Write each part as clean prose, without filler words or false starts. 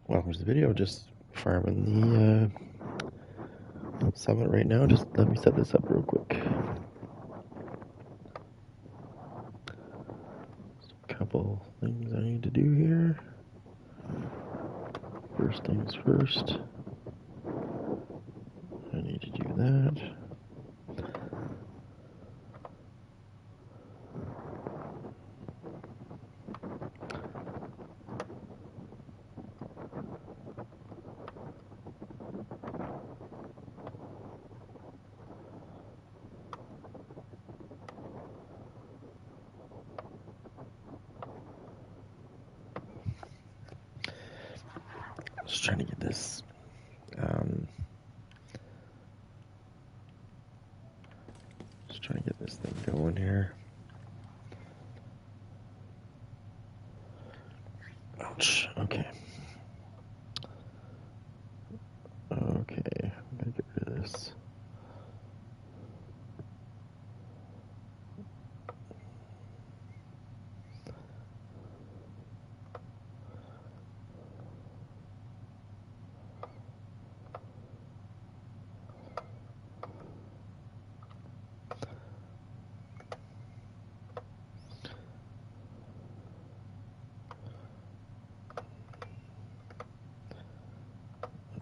Welcome to the video. Just farming the summit right now. Just let me set this up real quick. Just a couple things I need to do here. First things first. I need to do that. Just trying to get this thing going here. Ouch. Okay. Okay, I'm gonna get rid of this.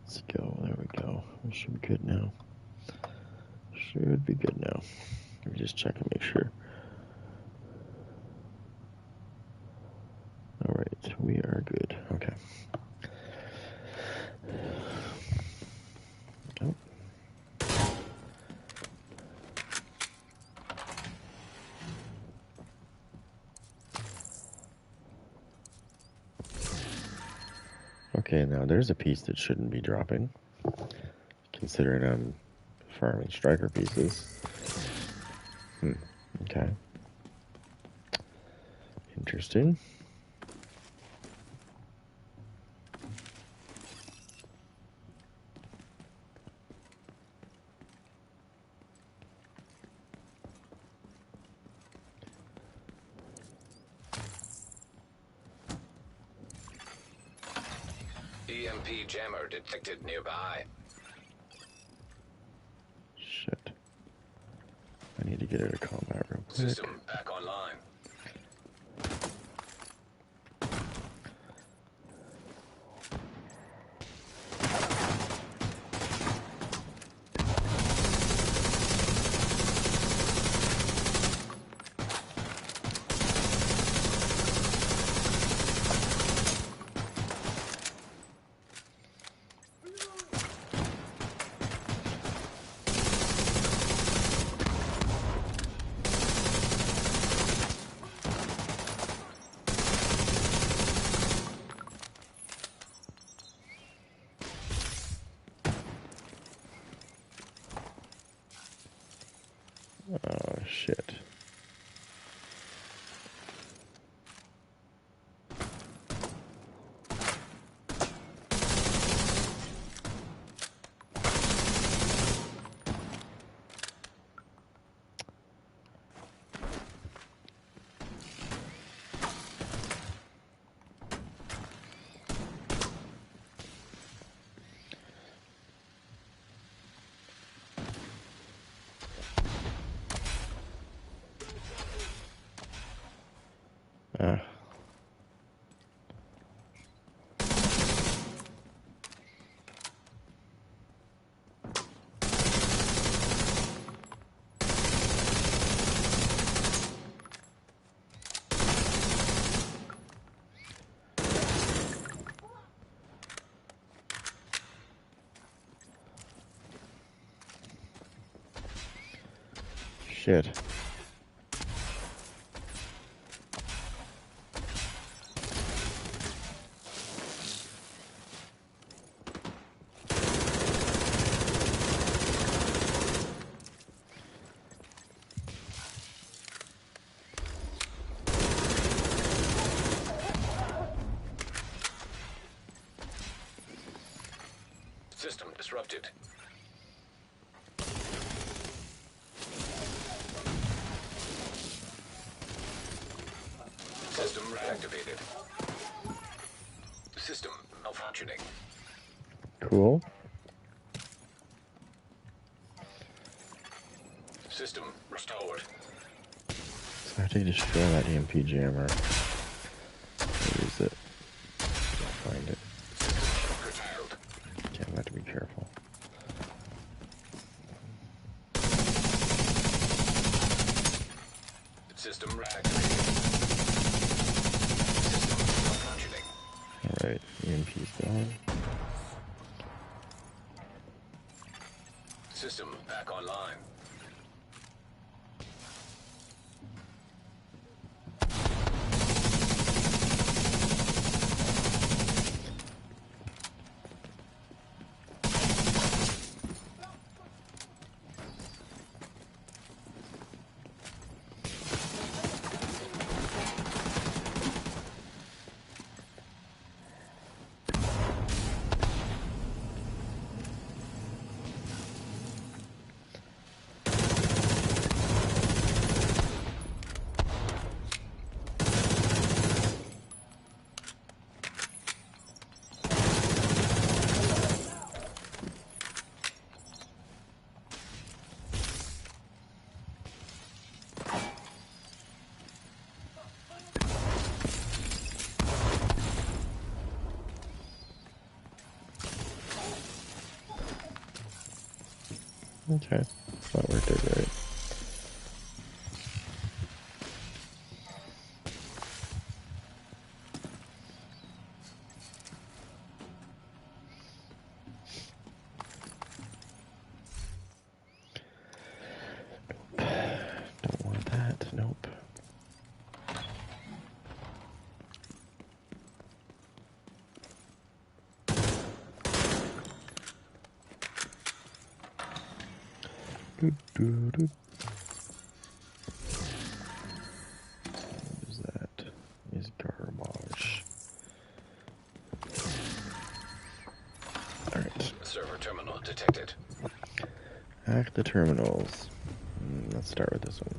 Let's go. There we go. We should be good now. Should be good now. Let me just check and make sure. Alright, we are good. Okay. Oh. Okay, now there's a piece that shouldn't be dropping, considering I'm farming striker pieces. Okay. Interesting. EMP jammer detected nearby. Shit. I need to get out of combat real quick. System back online. Oh, shit. Ah. Shit. System disrupted. System reactivated. System malfunctioning. Cool. System restored. So I have to destroy that EMP jammer. Where is it? Can't find it. System curtailed. Okay, I'm gonna have to be careful. System reactivated. System malfunctioning. Alright, EMP's gone. System back online. Okay, that worked out great. Don't want that, nope. What is that? Is garbage. Alright. Server terminal detected. Hack the terminals. Let's start with this one.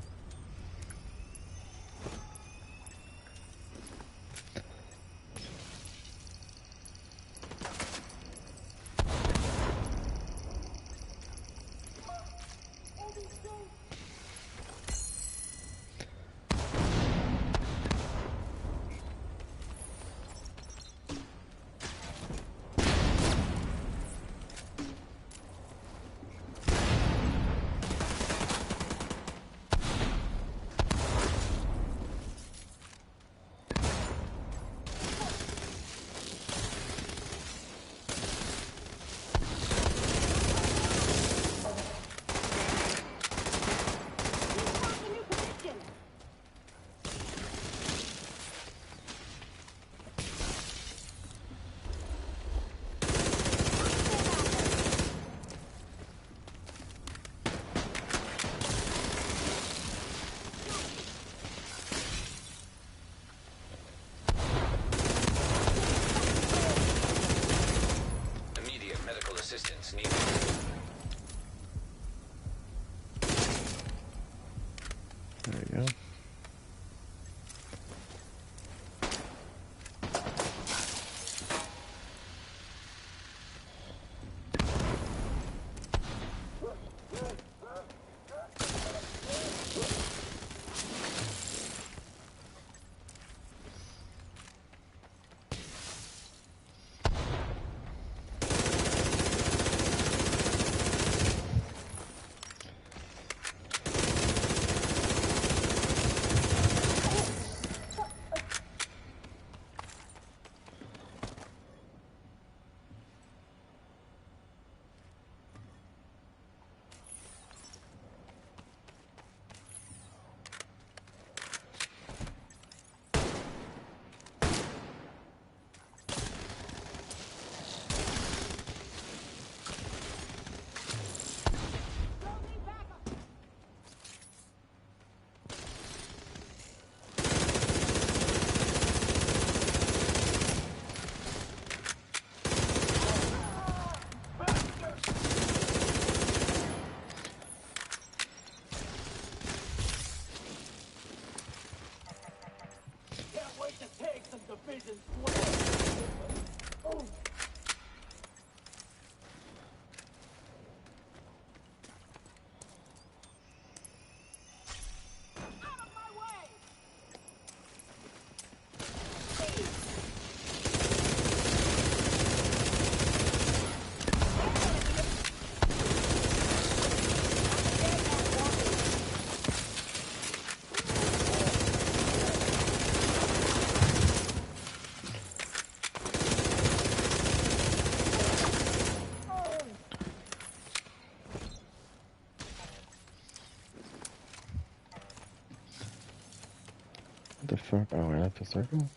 What the fuck? Oh, I left the circle?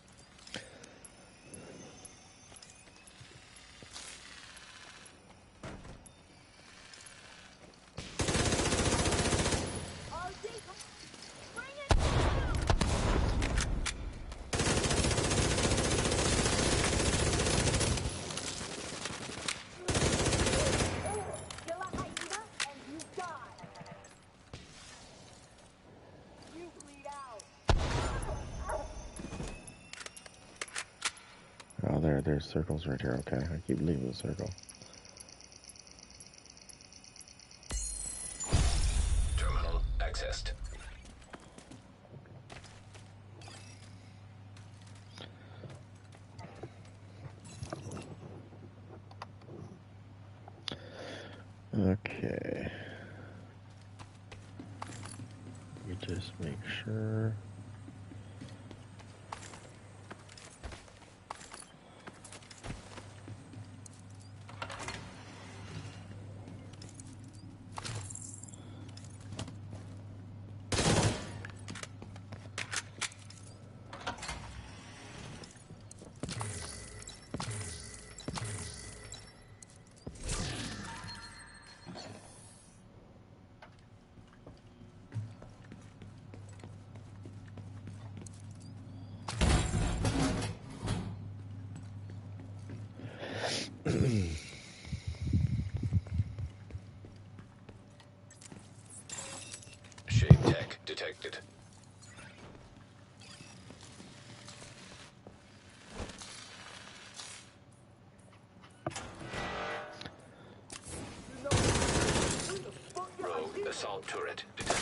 Oh, there's circles right here. Okay, I keep leaving the circle. Terminal accessed. Okay. Let me just make sure. Shape tech detected. Rogue assault turret detected.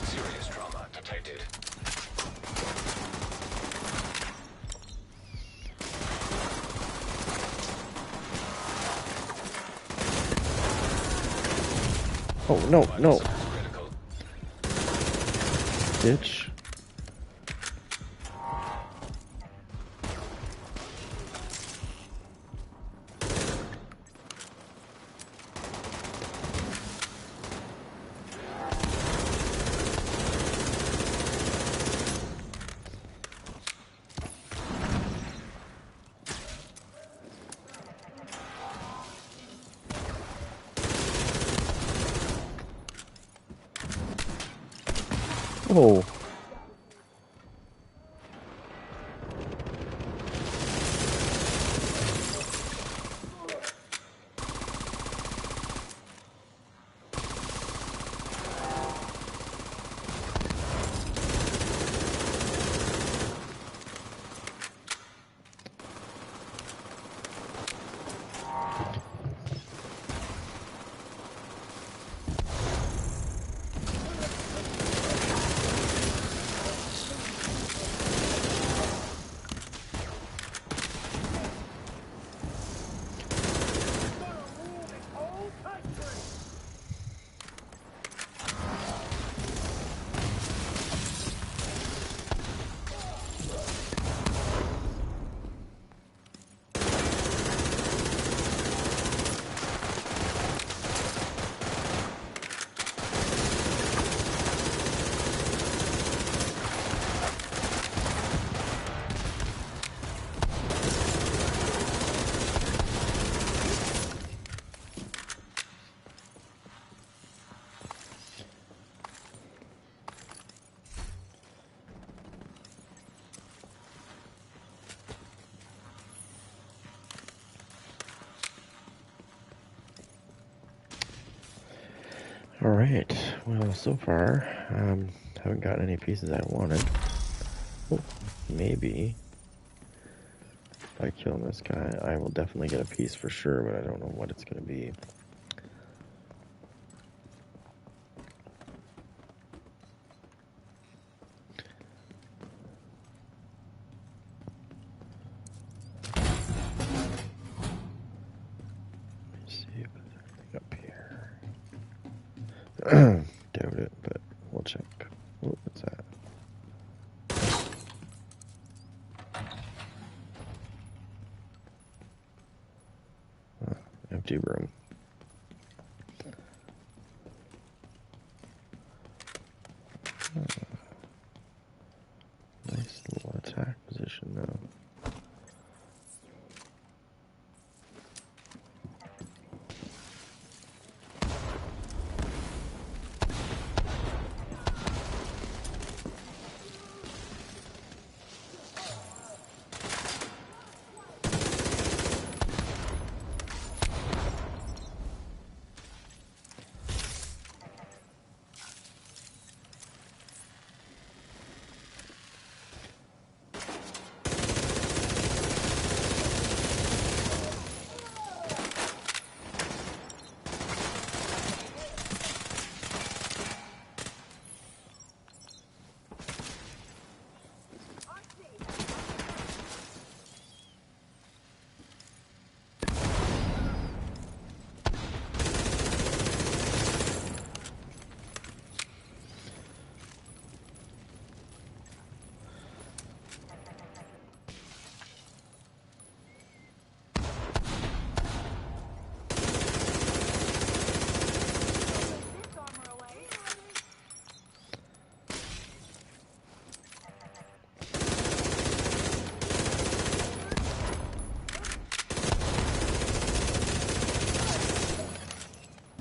Serious trauma detected. Oh, no, no. Critical. Bitch. Oh. Alright, well, so far, haven't gotten any pieces I wanted. Oh, maybe if I kill this guy, I will definitely get a piece for sure, but I don't know what it's going to be. Let me see if there's anything up here. Doubt it, but we'll check. Oh, what's that? Empty room. Nice little attack position though.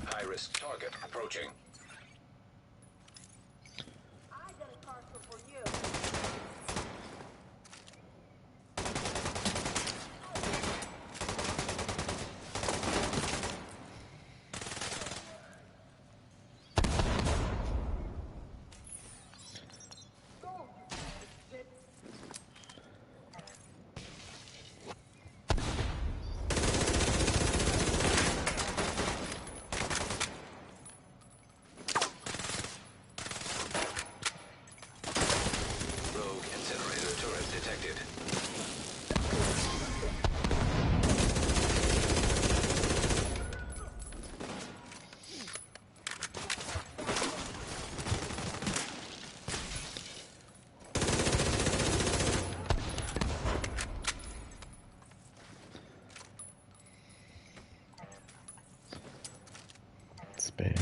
High-risk target approaching. I got a parcel for you. Rogue incinerator turret detected. Spam.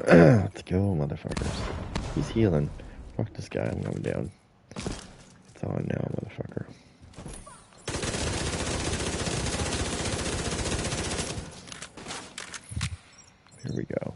Let's go, motherfuckers. He's healing. Fuck this guy, I'm going down. It's on now, motherfucker. Here we go.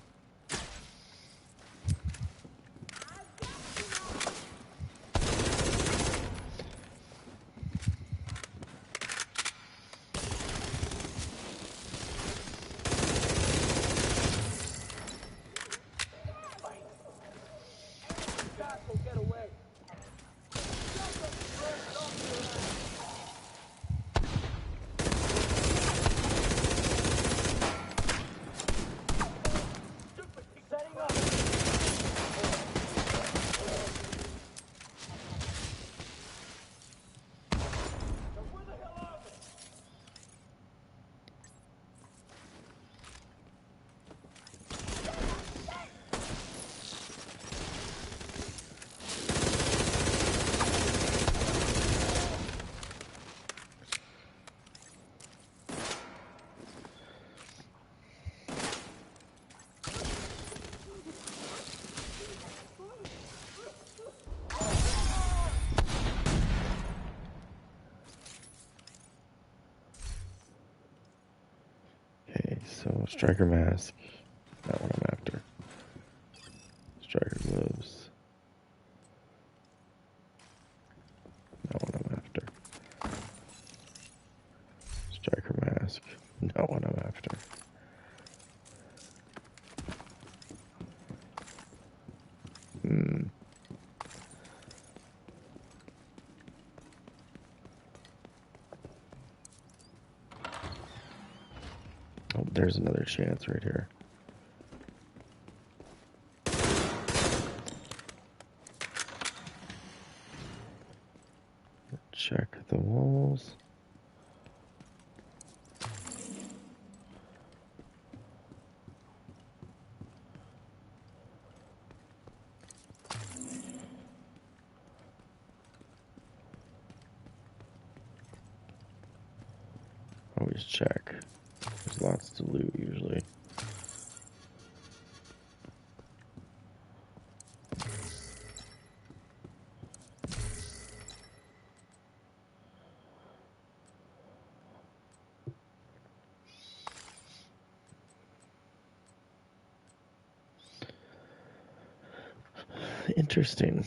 so striker mask, not what I'm after. Striker gloves, not what I'm after. Striker mask, not what I'm after. Oh, there's another chance right here. Check the walls. Always check. There's lots to loot usually. Interesting.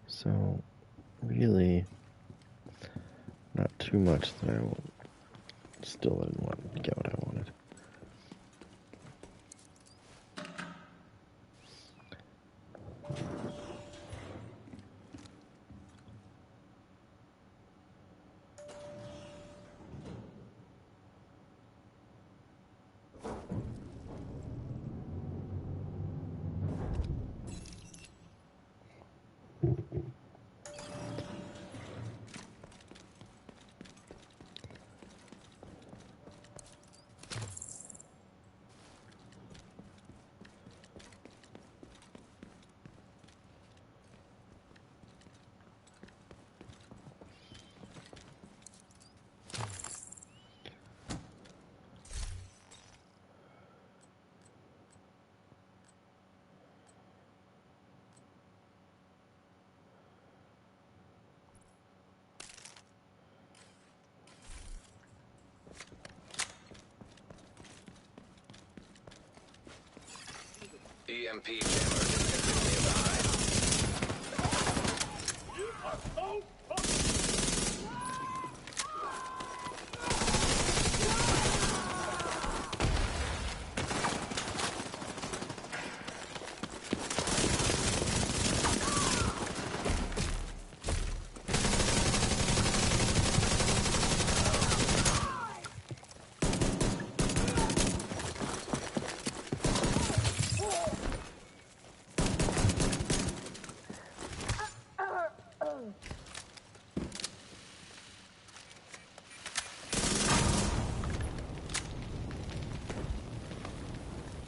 So, really, not too much that I still didn't want to get what I wanted. EMP jammer detected nearby.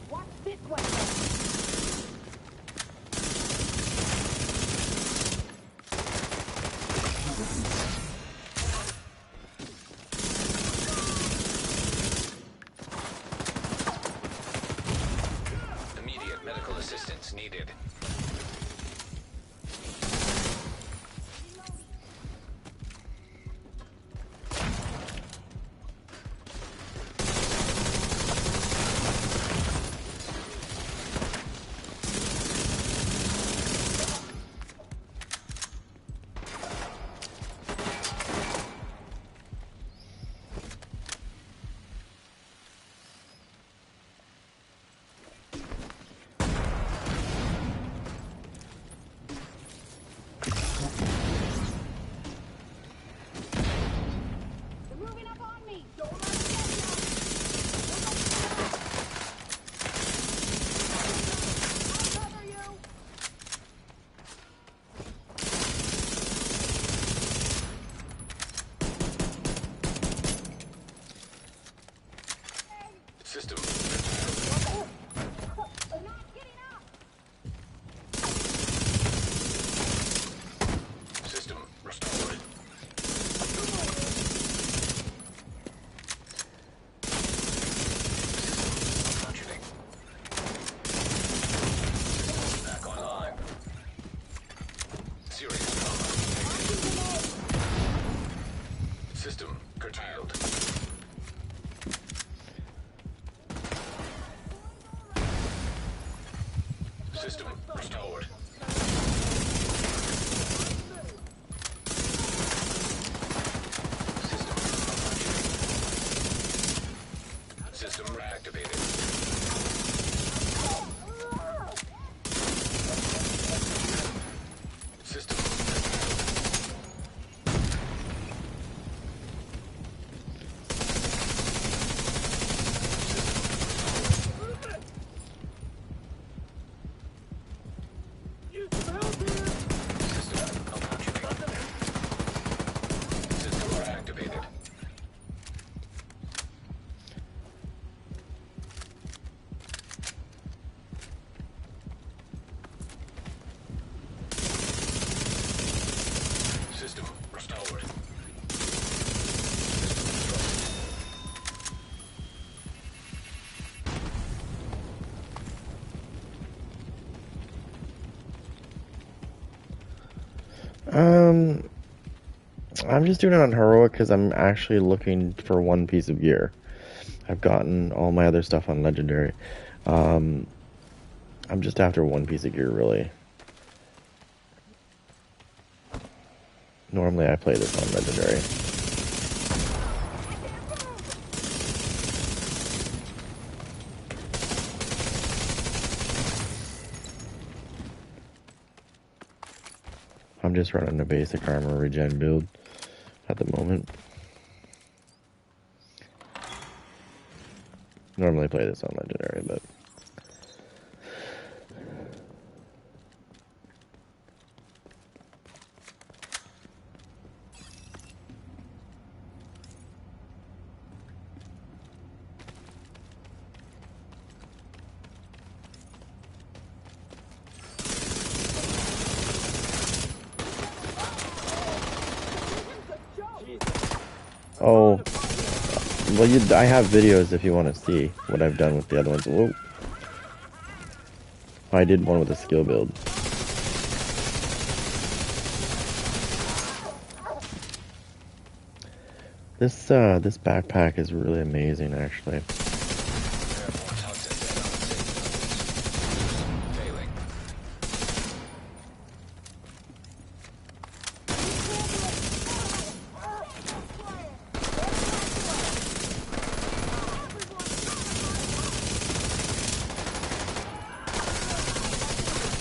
Watch this way. Immediate medical assistance needed. System restored. System reactivated. System. System reactivated. System restored. I'm just doing it on heroic because I'm actually looking for one piece of gear. I've gotten all my other stuff on legendary. I'm just after one piece of gear, really. Normally I play this on legendary. I'm just running a basic armor regen build at the moment. Normally play this on legendary, but oh, well, I have videos if you want to see what I've done with the other ones. Whoa. I did one with a skill build. This backpack is really amazing, actually. Failing.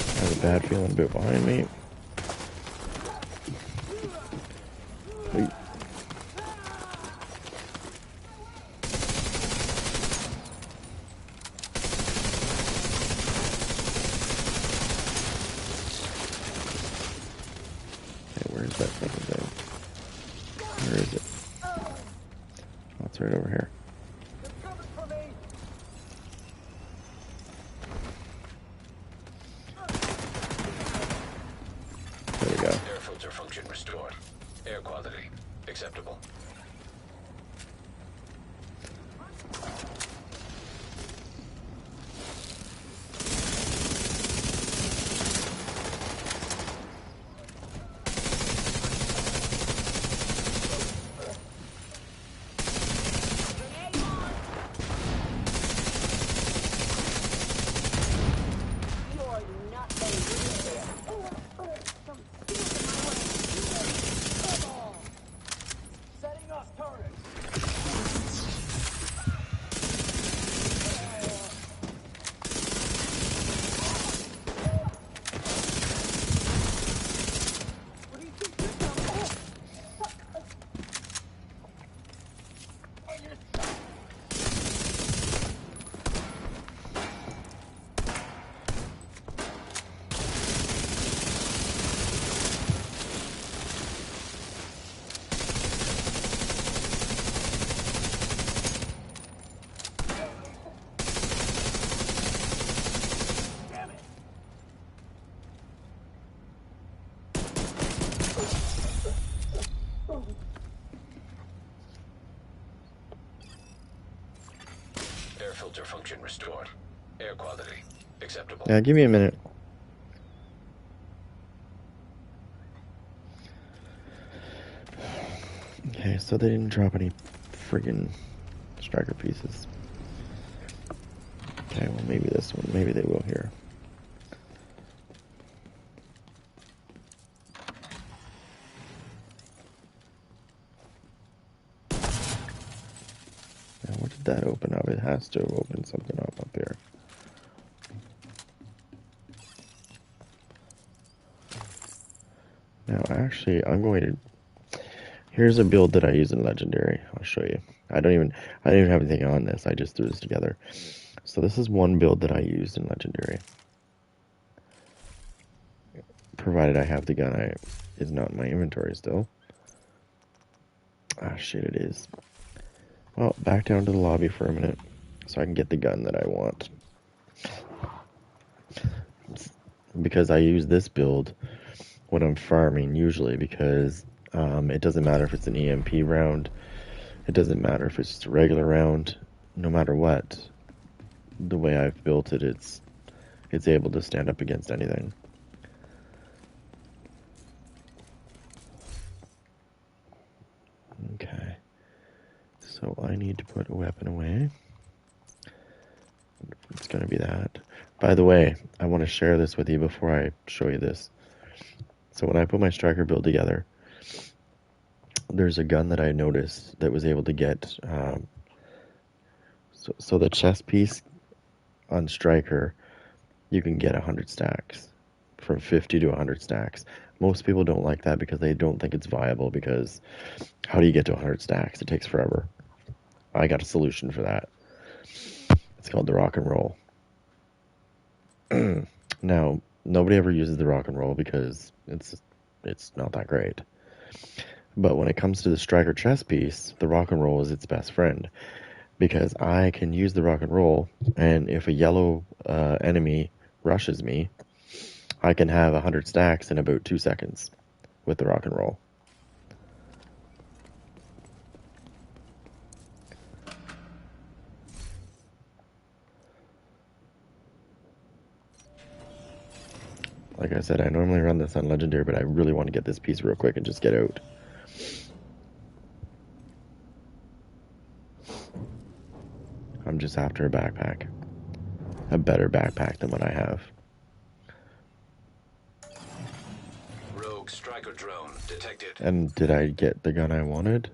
I have a bad feeling a bit behind me. Wait. Okay, where's that fucking thing? Where is it? Oh, it's right over here. There we go. Air filter function restored. Air quality acceptable. You're not going to get there. Some skills in my way. Setting up turret. What do you think you're doing? Air filter function restored. Air quality acceptable. Yeah, give me a minute. Okay, so they didn't drop any friggin' striker pieces. Okay, well maybe this one, maybe they will here. that open up? It has to open something up here. Now, actually, here's a build that I use in Legendary. I'll show you. I don't even have anything on this. I just threw this together. So this is one build that I used in Legendary. Provided I have the gun, is not in my inventory still. Ah, shit, it is. Well, back down to the lobby for a minute, so I can get the gun that I want. Because I use this build when I'm farming, usually, because it doesn't matter if it's an EMP round. It doesn't matter if it's just a regular round. No matter what, the way I've built it, it's able to stand up against anything. Okay. So I need to put a weapon away. It's going to be that. By the way, I want to share this with you before I show you this. So when I put my striker build together, there's a gun that I noticed that was able to get... so the chest piece on striker, you can get 100 stacks. From 50 to 100 stacks. Most people don't like that because they don't think it's viable, because how do you get to 100 stacks? It takes forever. I got a solution for that. It's called the rock and roll. Now, nobody ever uses the rock and roll because it's not that great. But when it comes to the striker chest piece, the rock and roll is its best friend, because I can use the rock and roll, and if a yellow enemy rushes me, I can have 100 stacks in about 2 seconds with the rock and roll. Like I said, I normally run this on Legendary, but I really want to get this piece real quick and just get out. I'm just after a backpack. A better backpack than what I have. Rogue striker drone detected. And did I get the gun I wanted?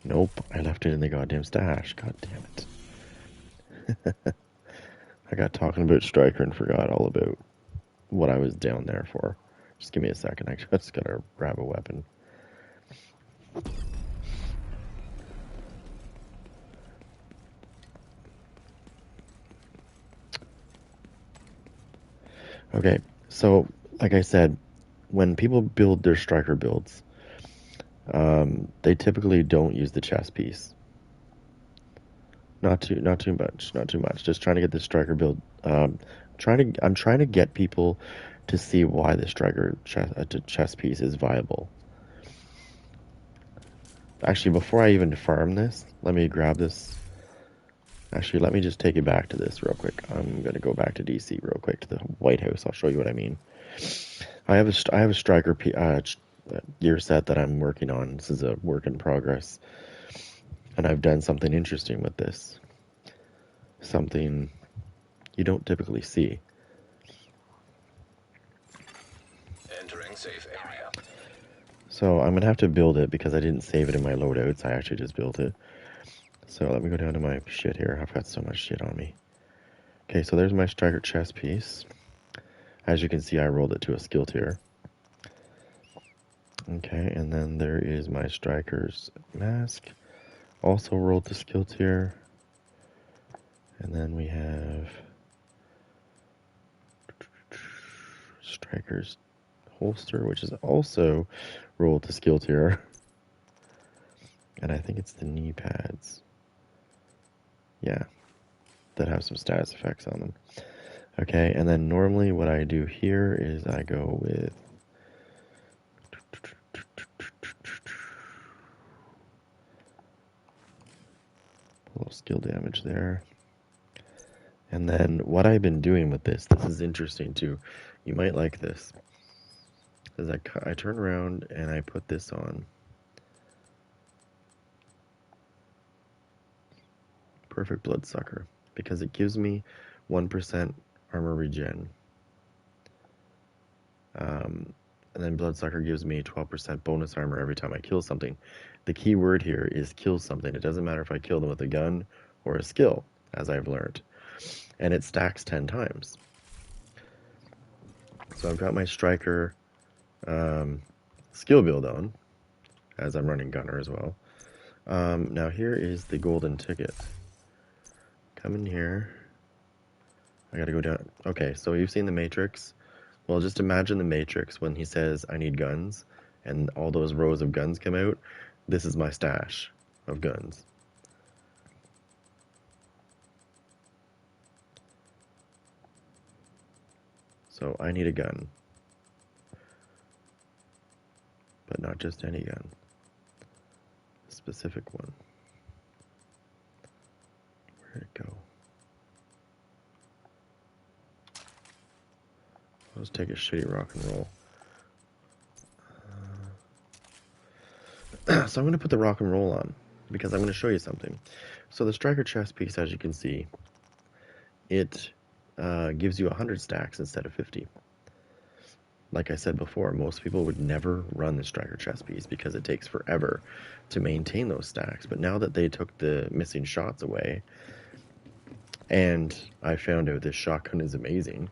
Nope, I left it in the goddamn stash. God damn it. I got talking about striker and forgot all about what I was down there for. Just give me a second. I just gotta grab a weapon. Okay, so like I said, when people build their striker builds, they typically don't use the chest piece. Not too much. Just trying to get the striker build. I'm trying to get people to see why the striker chest piece is viable. Actually, before I even farm this, let me grab this. Actually, let me just take it back to this real quick. I'm gonna go back to DC real quick to the White House. I'll show you what I mean. I have a striker gear set that I'm working on. This is a work in progress, and I've done something interesting with this. Something you don't typically see. Entering safe area. So I'm gonna have to build it because I didn't save it in my loadouts. I actually just built it. So let me go down to my shit here. I've got so much shit on me. Okay, so there's my striker chest piece. As you can see, I rolled it to a skill tier. Okay, and then there is my striker's mask. Also rolled to skill tier. And then we have striker's holster, which is also rolled to skill tier. And I think it's the knee pads. Yeah, that have some status effects on them. Okay, and then normally what I do here is I go with a little skill damage there. And then what I've been doing with this is interesting too. You might like this. Is I turn around and I put this on. Perfect Bloodsucker, because it gives me 1% armor regen. and then Bloodsucker gives me 12% bonus armor every time I kill something. The key word here is kill something. It doesn't matter if I kill them with a gun or a skill, as I've learned. And it stacks 10 times. So I've got my Striker skill build on, as I'm running Gunner as well. Now here is the golden ticket. Come in here. I gotta go down. Okay, so you've seen the Matrix. Well, just imagine the Matrix when he says, I need guns, and all those rows of guns come out. This is my stash of guns. So I need a gun. But not just any gun. A specific one. Where'd it go? Let's take a shitty rock and roll. So I'm going to put the rock and roll on because I'm going to show you something. So the Striker chest piece, as you can see, it gives you 100 stacks instead of 50. Like I said before, most people would never run the Striker chest piece because it takes forever to maintain those stacks. But now that they took the missing shots away, and I found out this shotgun is amazing,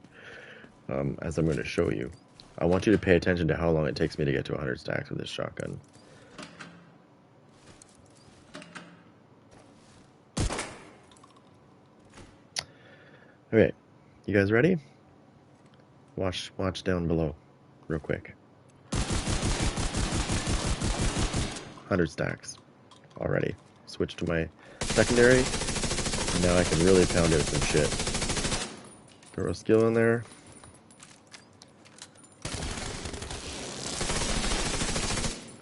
as I'm going to show you. I want you to pay attention to how long it takes me to get to 100 stacks with this shotgun. Okay, you guys ready? Watch down below, real quick. 100 stacks already. Switch to my secondary. And now I can really pound out some shit. Throw a skill in there.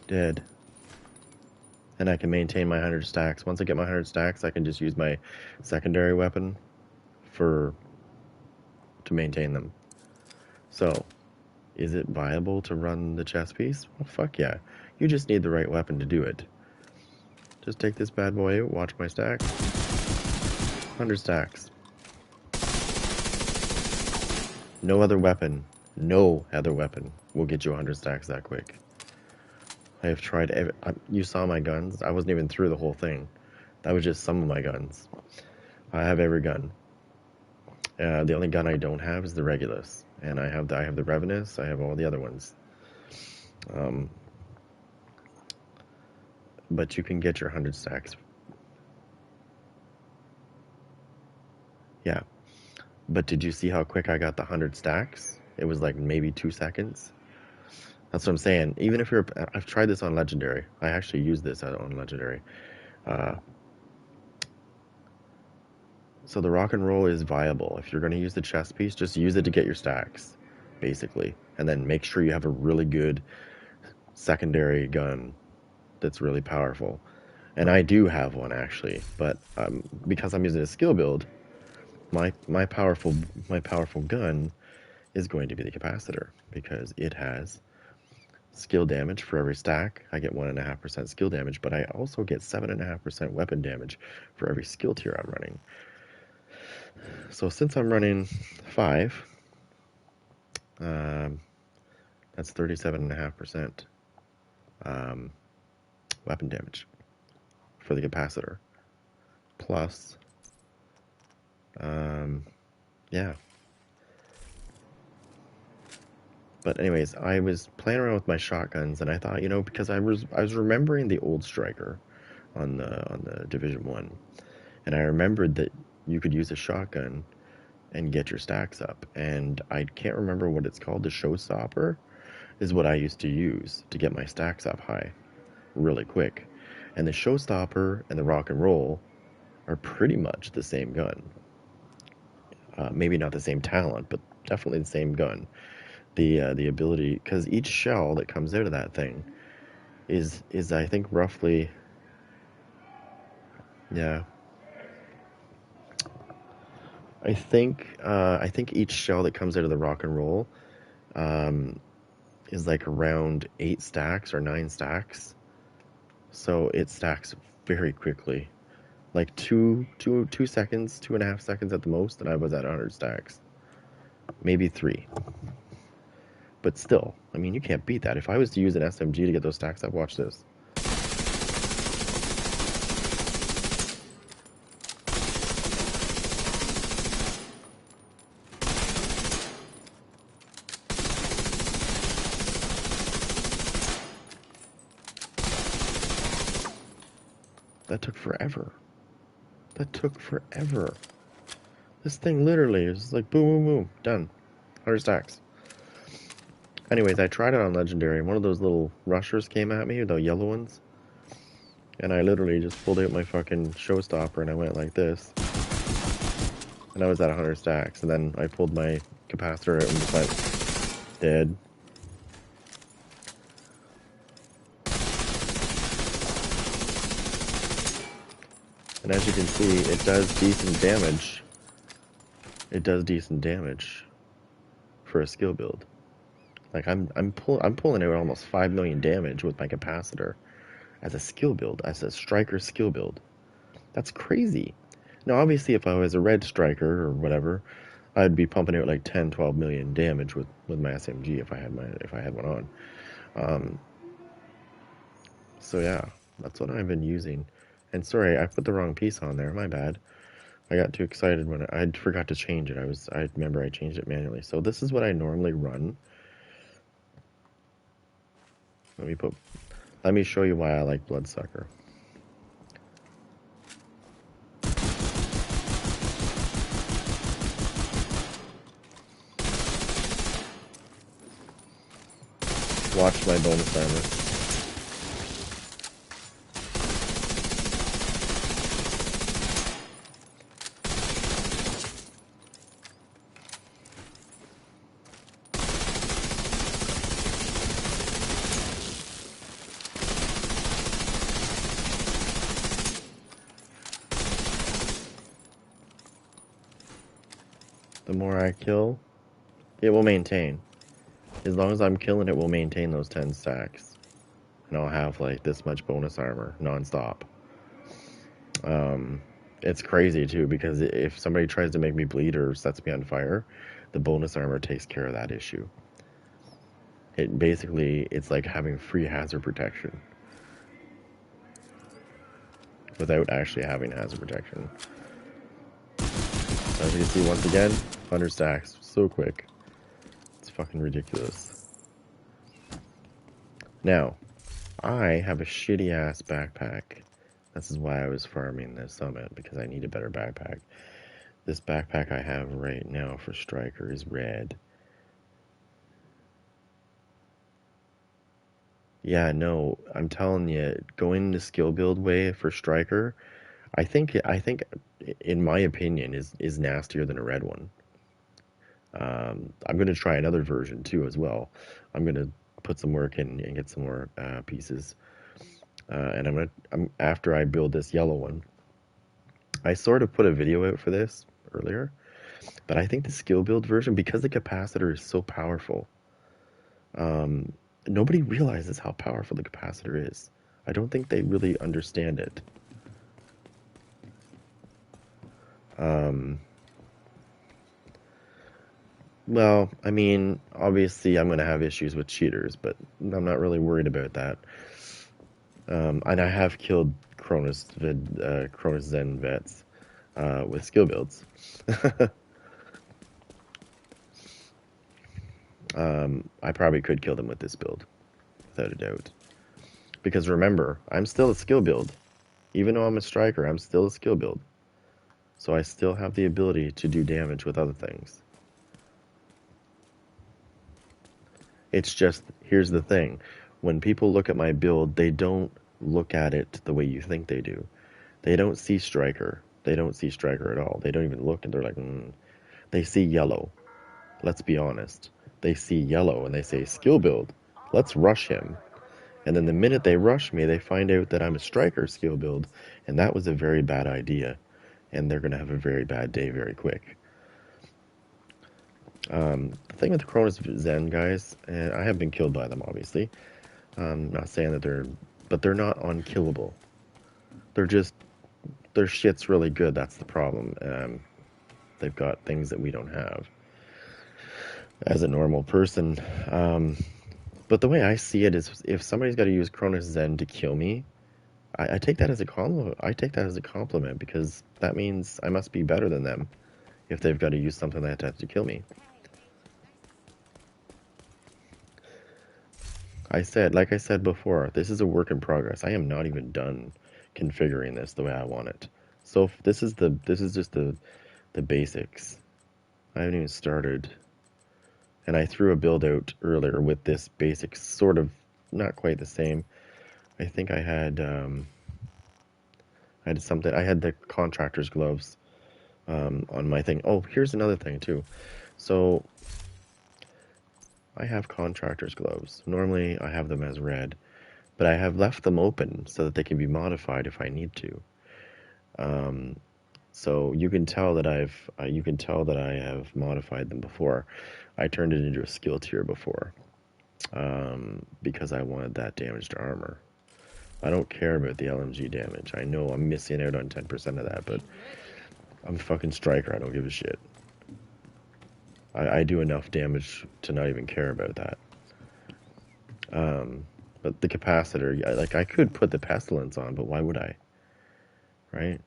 Dead. And I can maintain my 100 stacks. Once I get my 100 stacks, I can just use my secondary weapon to maintain them. So, is it viable to run the chest piece? Well, fuck yeah. You just need the right weapon to do it. Just take this bad boy out, watch my stacks. 100 stacks. No other weapon will get you 100 stacks that quick. I have tried you saw my guns. I wasn't even through the whole thing. That was just some of my guns. I have every gun. The only gun I don't have is the Regulus, and I have the Revenus. I have all the other ones. But you can get your 100 stacks. Yeah. But did you see how quick I got the 100 stacks? It was like maybe 2 seconds. That's what I'm saying. Even if I've tried this on Legendary. I actually used this on Legendary. So the rock and roll is viable. If you're going to use the chest piece, just use it to get your stacks, basically. And then make sure you have a really good secondary gun that's really powerful. And I do have one, actually. But because I'm using a skill build, my powerful gun is going to be the capacitor, because it has skill damage for every stack. I get 1.5% skill damage, but I also get 7.5% weapon damage for every skill tier I'm running. So since I'm running 5, that's 37.5% weapon damage for the capacitor. Plus, yeah. But anyways, I was playing around with my shotguns, and I thought, because I was remembering the old Striker on the Division 1, and I remembered that you could use a shotgun and get your stacks up, and I can't remember what it's called. The Showstopper is what I used to use to get my stacks up high really quick. And the Showstopper and the rock and roll are pretty much the same gun. Maybe not the same talent, but definitely the same gun. The ability, because each shell that comes out of that thing is I think roughly, yeah, I think each shell that comes out of the rock and roll is like around 8 stacks or 9 stacks. So it stacks very quickly, like 2 seconds, 2.5 seconds at the most, and I was at 100 stacks, maybe 3. But still, I mean, you can't beat that. If I was to use an SMG to get those stacks up, watch this. That took forever. That took forever. This thing literally is like boom, boom, boom, done. 100 stacks. Anyways, I tried it on Legendary. One of those little rushers came at me, the yellow ones. And I literally just pulled out my fucking showstopper and I went like this. And I was at 100 stacks. And then I pulled my capacitor out and just went dead. And as you can see, it does decent damage. It does decent damage for a skill build. Like I'm pulling out almost 5 million damage with my capacitor as a skill build, as a striker skill build. That's crazy. Now obviously if I was a red striker or whatever, I'd be pumping out like 10, 12 million damage with my SMG if I had one on. So yeah, that's what I've been using. And sorry, I put the wrong piece on there. My bad. I got too excited when I forgot to change it. I remember I changed it manually. So this is what I normally run. Let me show you why I like Bloodsucker. Watch my bonus armor. The more I kill, it will maintain. As long as I'm killing, it will maintain those 10 stacks. And I'll have like this much bonus armor non-stop. It's crazy too, because if somebody tries to make me bleed or sets me on fire, the bonus armor takes care of that issue. It's like having free hazard protection without actually having hazard protection. As you can see, once again, 100 stacks, so quick. It's fucking ridiculous. Now, I have a shitty ass backpack. This is why I was farming this summit, because I need a better backpack. This backpack I have right now for Striker is red. Yeah, no, I'm telling you, going the skill build way for Striker, I think in my opinion is nastier than a red one. I'm gonna try another version too as well. I'm gonna put some work in and get some more pieces. And after I build this yellow one, I sort of put a video out for this earlier, but I think the skill build version, because the capacitor is so powerful, nobody realizes how powerful the capacitor is. I don't think they really understand it. Well, I mean, obviously I'm going to have issues with cheaters, but I'm not really worried about that. And I have killed Cronus Zen vets with skill builds. I probably could kill them with this build, without a doubt. Because remember, I'm still a skill build. Even though I'm a striker, I'm still a skill build. So I still have the ability to do damage with other things. It's just, here's the thing. When people look at my build, they don't look at it the way you think they do. They don't see striker. They don't see striker at all. They don't even look and they're like, They see yellow. Let's be honest. They see yellow and they say, skill build. Let's rush him. And then the minute they rush me, they find out that I'm a striker skill build. And that was a very bad idea. And they're going to have a very bad day very quick. The thing with the Cronus Zen guys, and I have been killed by them, obviously. Not saying that they're not unkillable. Their shit's really good. That's the problem. They've got things that we don't have. as a normal person. But the way I see it is, if somebody's got to use Cronus Zen to kill me, I take that as a compliment. I take that as a compliment because that means I must be better than them if they've got to use something like that to kill me. Like I said before, this is a work in progress. I am not even done configuring this the way I want it. So this is just the basics. I haven't even started, and I threw a build out earlier with this basic sort of not quite the same. I think I had something. I had the contractor's gloves on my thing. Oh, here's another thing too. So I have contractor's gloves. Normally I have them as red, but I have left them open so that they can be modified if I need to. So you can tell that I have modified them before. I turned it into a skill tier before because I wanted that damaged armor. I don't care about the LMG damage. I know I'm missing out on 10% of that, but I'm a fucking striker. I don't give a shit. I do enough damage to not even care about that. But the capacitor, like I could put the pestilence on, but why would I? Right?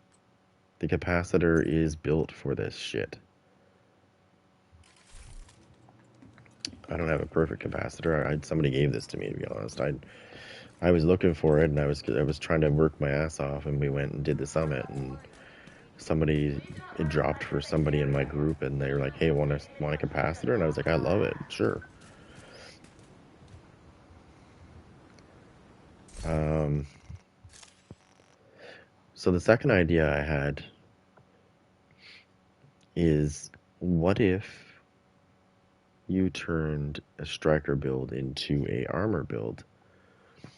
The capacitor is built for this shit. I don't have a perfect capacitor. Somebody gave this to me, to be honest. I was looking for it, and I was trying to work my ass off, and we went and did the summit, and it dropped for somebody in my group, and they were like, "Hey, want a capacitor?" And I was like, "I love it, sure." So the second idea I had is, what if you turned a striker build into a armor build? I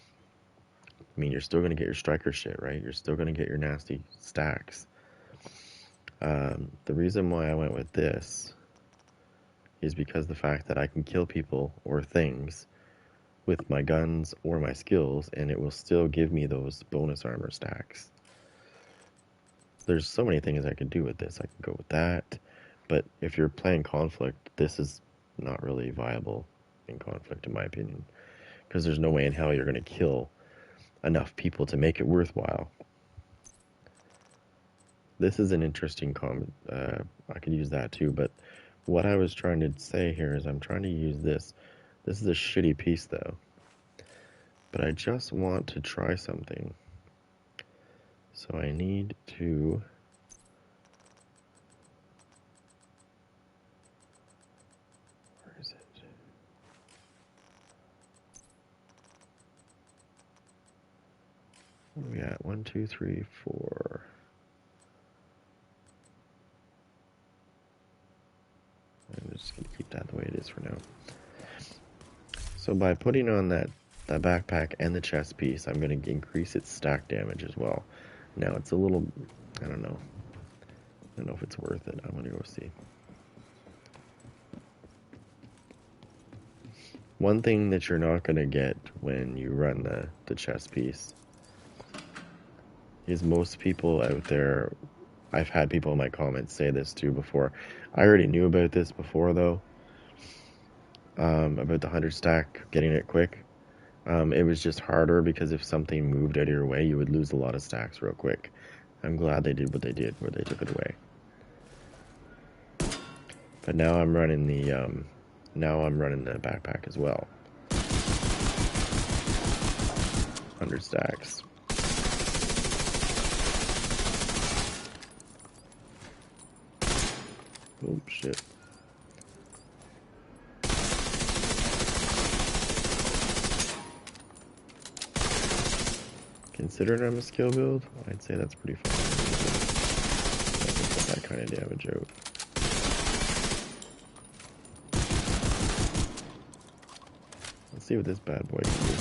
mean, you're still going to get your striker shit, right? You're still going to get your nasty stacks. The reason why I went with this is because the fact that I can kill people or things with my guns or my skills, and it will still give me those bonus armor stacks. There's so many things I can do with this. I can go with that, but if you're playing Conflict, this is not really viable in Conflict, in my opinion, because there's no way in hell you're going to kill enough people to make it worthwhile. This is an interesting comment. I could use that too, but what I was trying to say here is I'm trying to use this. This is a shitty piece though, but I just want to try something. So I need to where is it? What are we at? 1, 2, 3, 4. I'm just gonna keep that the way it is for now. So by putting on that backpack and the chest piece, I'm gonna increase its stack damage as well. Now it's a little, I don't know if it's worth it. I'm gonna go see. One thing that you're not gonna get when you run the chest piece is most people out there. I've had people in my comments say this too before. I already knew about this before though. About the 100 stack, getting it quick. It was just harder because if something moved out of your way, you would lose a lot of stacks real quick. I'm glad they did what they did, where they took it away. But now I'm running the backpack as well. 100 stacks. Oh shit. Considering I'm a skill build, I'd say that's pretty fun. I can put that kind of damage out. Let's see what this bad boy can do.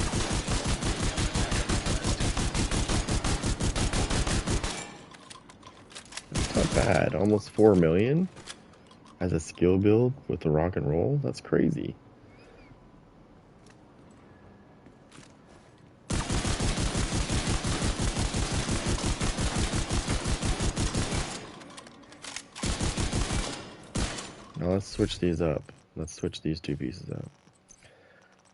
That's not bad. Almost 4 million as a skill build with the rock and roll. That's crazy. Now let's switch these up. let's switch these two pieces out.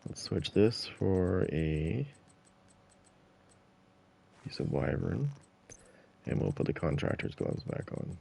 Let's switch this for a piece of wyvern, and we'll put the contractor's gloves back on.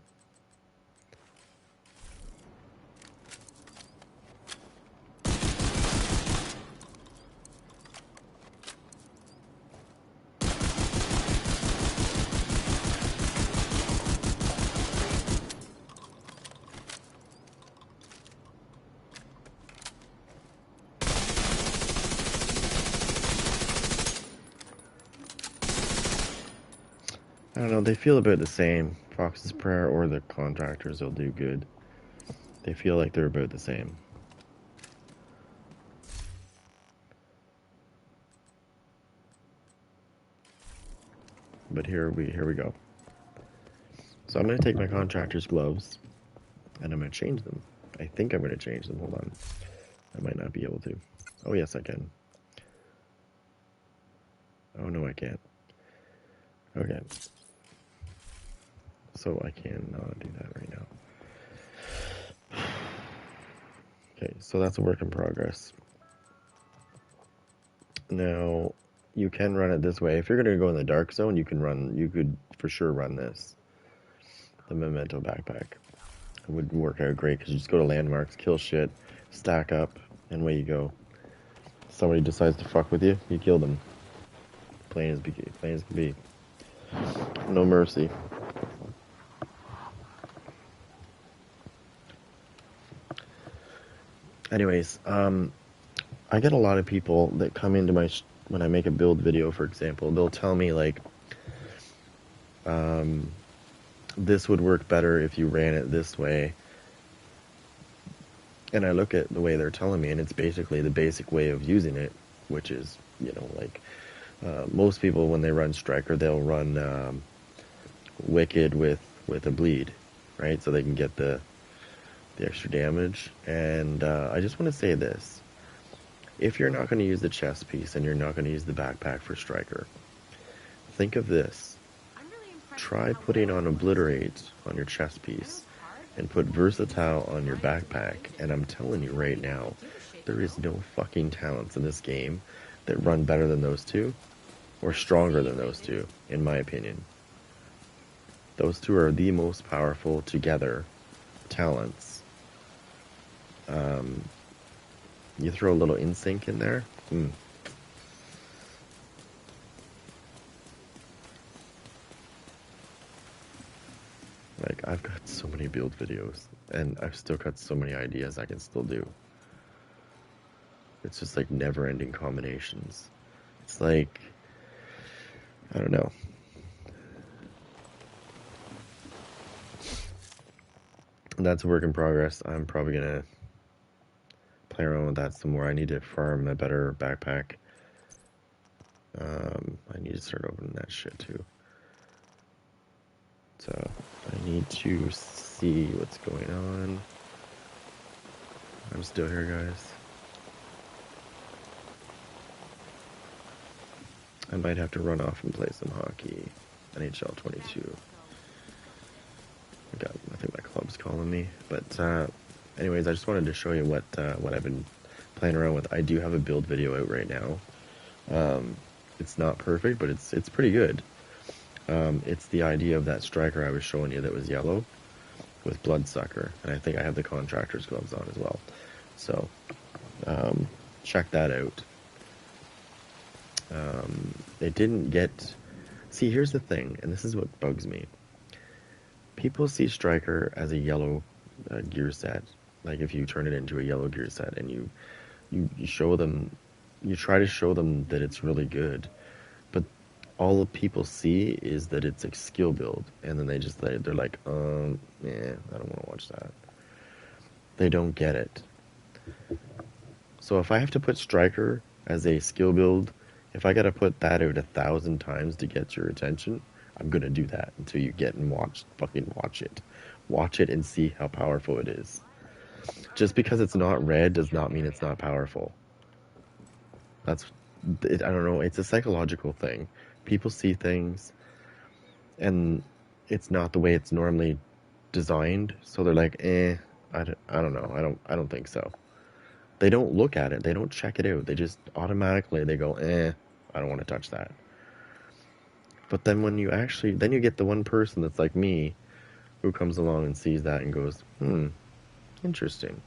I don't know, they feel about the same. Fox's Prayer or the contractors will do good. They feel like they're about the same. But here we go. So I'm gonna take my contractor's gloves and I'm gonna change them. I think I'm gonna change them. Hold on. I might not be able to. Oh yes, I can. Oh no, I can't. Okay. So I cannot do that right now. Okay, so that's a work in progress. Now, you can run it this way. If you're gonna go in the dark zone, you could for sure run this. The Memento backpack. It would work out great because you just go to landmarks, kill shit, stack up, and away you go. Somebody decides to fuck with you, you kill them. Plain as can be. No mercy. Anyways, I get a lot of people that come into when I make a build video, for example, they'll tell me like, this would work better if you ran it this way. And I look at the way they're telling me, and it's basically the basic way of using it, which is, like, most people when they run Striker, they'll run Wicked with a bleed, right? So they can get the extra damage. And I just want to say this. If you're not going to use the chest piece and you're not going to use the backpack for Striker, think of this. Try putting on Obliterate on your chest piece and put Versatile on your backpack, and I'm telling you right now, there is no fucking talents in this game that run better than those two, or stronger than those two, in my opinion. Those two are the most powerful together talents. You throw a little InSync in there. Like, I've got so many build videos, and I've still got so many ideas I can still do. It's just like never-ending combinations. It's like, I don't know. That's a work in progress. I'm probably gonna play around with that some more. I need to farm a better backpack. I need to start opening that shit too. So I need to see what's going on. I'm still here, guys. I might have to run off and play some hockey. NHL 22. I think my club's calling me. But anyways, I just wanted to show you what I've been playing around with. I do have a build video out right now. It's not perfect, but it's pretty good. It's the idea of that Striker I was showing you that was yellow with Bloodsucker, and I think I have the contractor's gloves on as well. So check that out. It didn't get... See, here's the thing, and this is what bugs me. People see Striker as a yellow gear set. Like, if you turn it into a yellow gear set and you show them, you try to show them that it's really good, but all people see is that it's a skill build, and then they're like, yeah, I don't want to watch that. They don't get it. So if I have to put Striker as a skill build, if I gotta put that out 1,000 times to get your attention, I'm gonna do that until you get and fucking watch it. Watch it and see how powerful it is. Just because it's not red does not mean it's not powerful. I don't know, it's a psychological thing. People see things, and it's not the way it's normally designed, so they're like, I don't know, I don't think so. They don't look at it. They don't check it out. They just automatically, they go, I don't want to touch that. But then when you actually, then you get the one person that's like me who comes along and sees that and goes, interesting.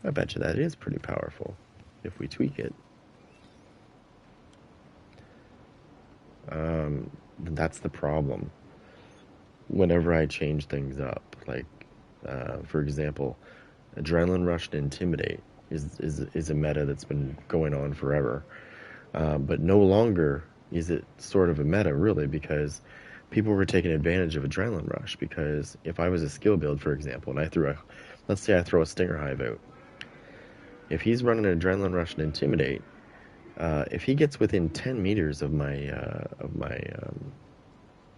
I bet you that is pretty powerful if we tweak it. That's the problem. Whenever I change things up, like, for example, Adrenaline Rush and Intimidate is a meta that's been going on forever. But no longer is it sort of a meta, really, because people were taking advantage of Adrenaline Rush. Because if I was a skill build, for example, and let's say I throw a Stinger Hive out. If he's running an Adrenaline Rush and Intimidate, if he gets within 10 meters of my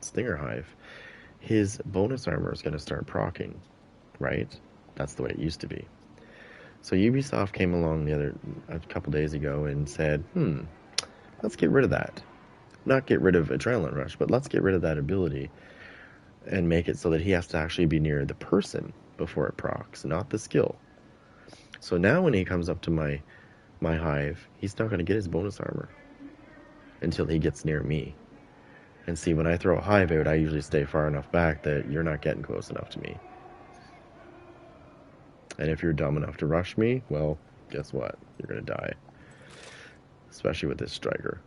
Stinger Hive, his bonus armor is going to start proccing, right? That's the way it used to be. So Ubisoft came along a couple days ago and said, let's get rid of that. Not get rid of Adrenaline Rush, but let's get rid of that ability and make it so that he has to actually be near the person before it procs, not the skill. So now when he comes up to my hive, he's not going to get his bonus armor until he gets near me. And see, when I throw a hive out, I usually stay far enough back that you're not getting close enough to me. And if you're dumb enough to rush me, well, guess what? You're going to die. Especially with this striker.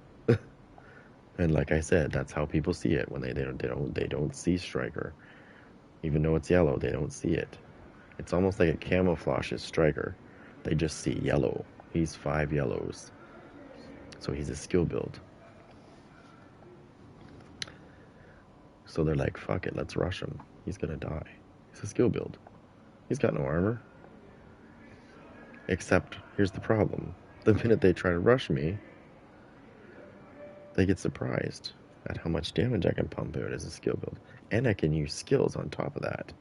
And like I said, that's how people see it when they don't see striker. Even though it's yellow, they don't see it. It's almost like it camouflages striker. They just see yellow. He's 5 yellows. So he's a skill build. So they're like, fuck it, let's rush him. He's gonna die. He's a skill build. He's got no armor. Except, here's the problem. The minute they try to rush me, they get surprised at how much damage I can pump out as a skill build. And I can use skills on top of that.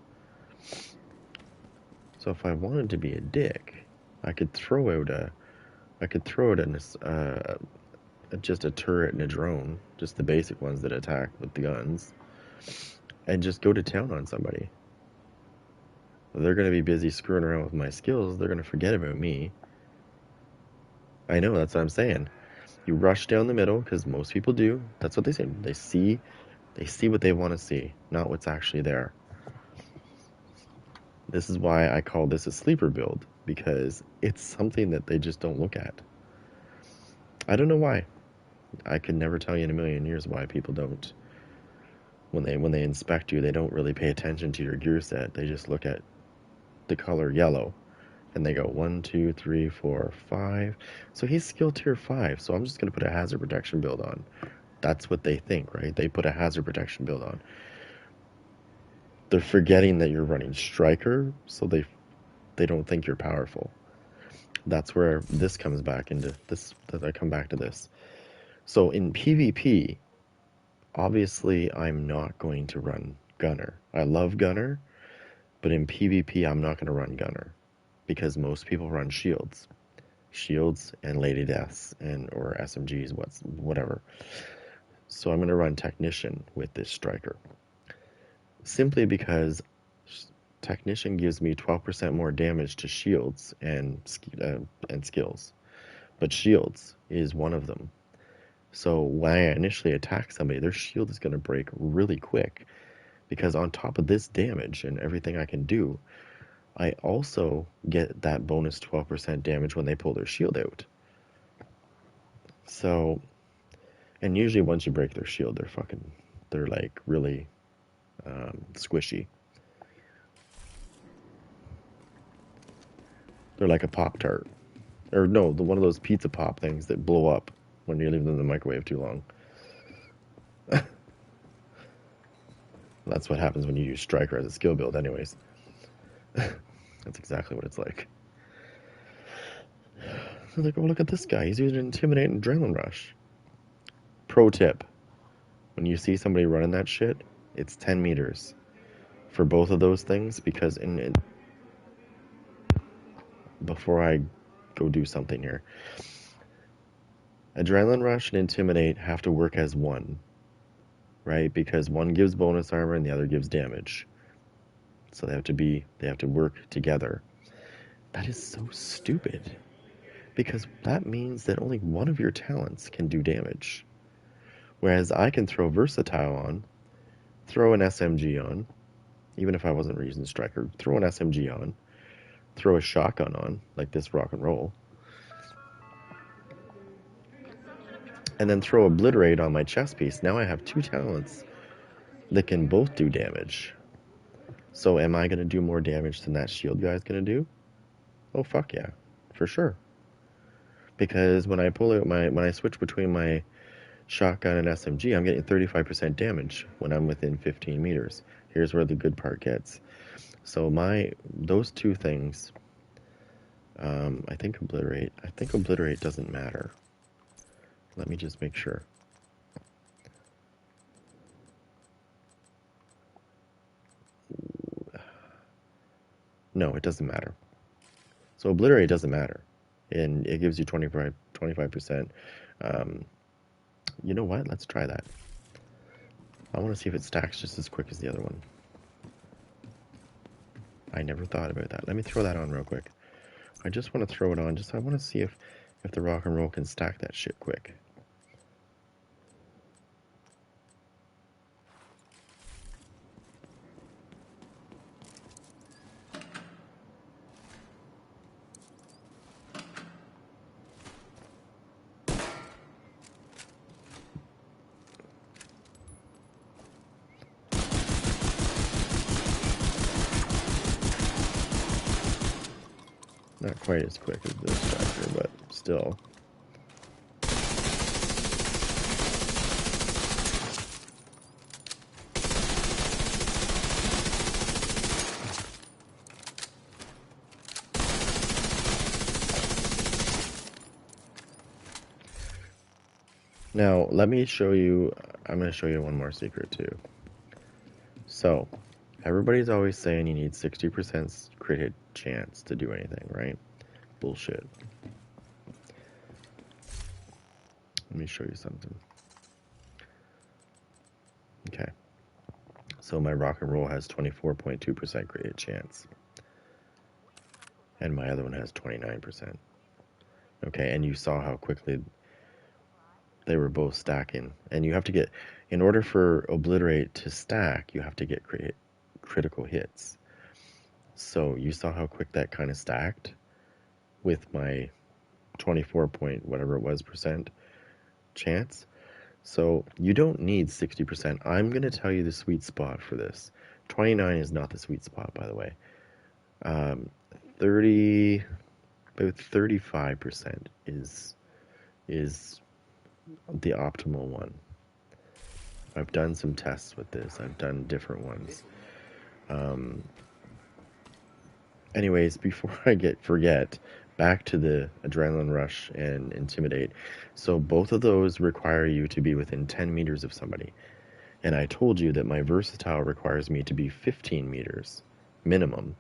So if I wanted to be a dick, I could throw out just a turret and a drone, just the basic ones that attack with the guns, and just go to town on somebody. They're going to be busy screwing around with my skills. They're going to forget about me. I know, that's what I'm saying. You rush down the middle, because most people do. That's what they say. They see what they want to see, not what's actually there. This is why I call this a sleeper build, because it's something that they just don't look at. I don't know why. I could never tell you in a million years why people don't. When they inspect you, they don't really pay attention to your gear set. They just look at the color yellow, and they go 1, 2, 3, 4, 5. So he's skill tier 5. So I'm just gonna put a hazard protection build on. That's what they think, right? They put a hazard protection build on. They're forgetting that you're running striker, so they don't think you're powerful. That's where this comes back into this. That I come back to this. So in PvP, obviously I'm not going to run Gunner. I love Gunner, but in PvP I'm not going to run Gunner because most people run shields and Lady Deaths or SMGs, whatever. So I'm going to run Technician with this striker, simply because Technician gives me 12% more damage to shields and skills, but shields is one of them. So when I initially attack somebody, their shield is going to break really quick, because on top of this damage and everything I can do, I also get that bonus 12% damage when they pull their shield out. So, and usually once you break their shield, they're like really squishy. They're like a Pop-Tart. Or no, one of those pizza pop things that blow up when you leave them in the microwave too long. That's what happens when you use Striker as a skill build anyways. That's exactly what it's like. They're like, oh, look at this guy. He's using Intimidate and Adrenaline Rush. Pro tip. When you see somebody running that shit, it's 10 meters for both of those things, because before I go do something here, Adrenaline Rush and Intimidate have to work as one, right? Because one gives bonus armor and the other gives damage. So they have to work together. That is so stupid. Because that means that only one of your talents can do damage. Whereas I can throw Versatile on, throw an SMG on, even if I wasn't using Striker, throw an SMG on, throw a shotgun on, like this rock and roll, and then throw Obliterate on my chest piece. Now I have two talents that can both do damage. So am I going to do more damage than that shield guy's going to do? Oh, fuck yeah. For sure. Because when I pull out when I switch between my shotgun and SMG, I'm getting 35% damage when I'm within 15 meters. Here's where the good part gets. So those two things, I think Obliterate doesn't matter. Let me just make sure. No, it doesn't matter. So Obliterate doesn't matter. And it gives you 25%. You know what? Let's try that. I want to see if it stacks just as quick as the other one. I never thought about that. Let me throw that on real quick. I just want to throw it on. I want to see if the rock and roll can stack that shit quick. Not quite as quick as this striker, but still. Now, let me show you, I'm going to show you one more secret too. So, everybody's always saying you need 60% crit hit chance to do anything, right? Bullshit. Let me show you something. Okay. So my rock and roll has 24.2% crit hit chance. And my other one has 29%. Okay, and you saw how quickly they were both stacking. And you have to get, in order for Obliterate to stack, you have to get critical hits. So you saw how quick that kind of stacked with my 24 point whatever it was percent chance. So you don't need 60%. I'm going to tell you the sweet spot for this. 29 is not the sweet spot, by the way. 30, about 35% is the optimal one. I've done some tests with this. I've done different ones. Anyways, before I forget, back to the Adrenaline Rush and Intimidate. So both of those require you to be within 10 meters of somebody. And I told you that my Versatile requires me to be 15 meters minimum.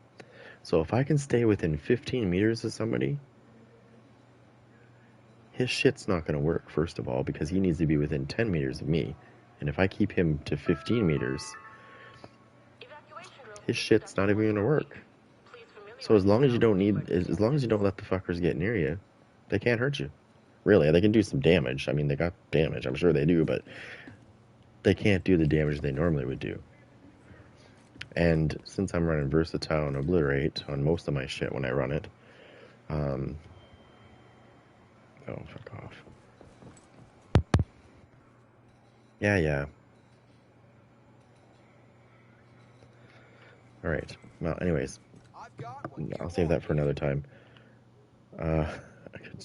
So if I can stay within 15 meters of somebody, his shit's not going to work, first of all, because he needs to be within 10 meters of me. And if I keep him to 15 meters, his shit's not even going to work. So as long as you don't let the fuckers get near you, they can't hurt you. Really, they can do some damage. I mean, they got damage. I'm sure they do, but they can't do the damage they normally would do. And since I'm running Versatile and Obliterate on most of my shit when I run it, oh, fuck off. Yeah. Alright. Well, anyways, I'll save that for another time. I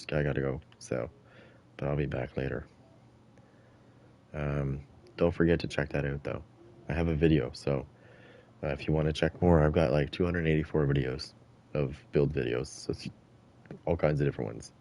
gotta go, so, but I'll be back later. Don't forget to check that out, though. I have a video, so if you want to check more, I've got like 284 videos of build videos, so it's all kinds of different ones.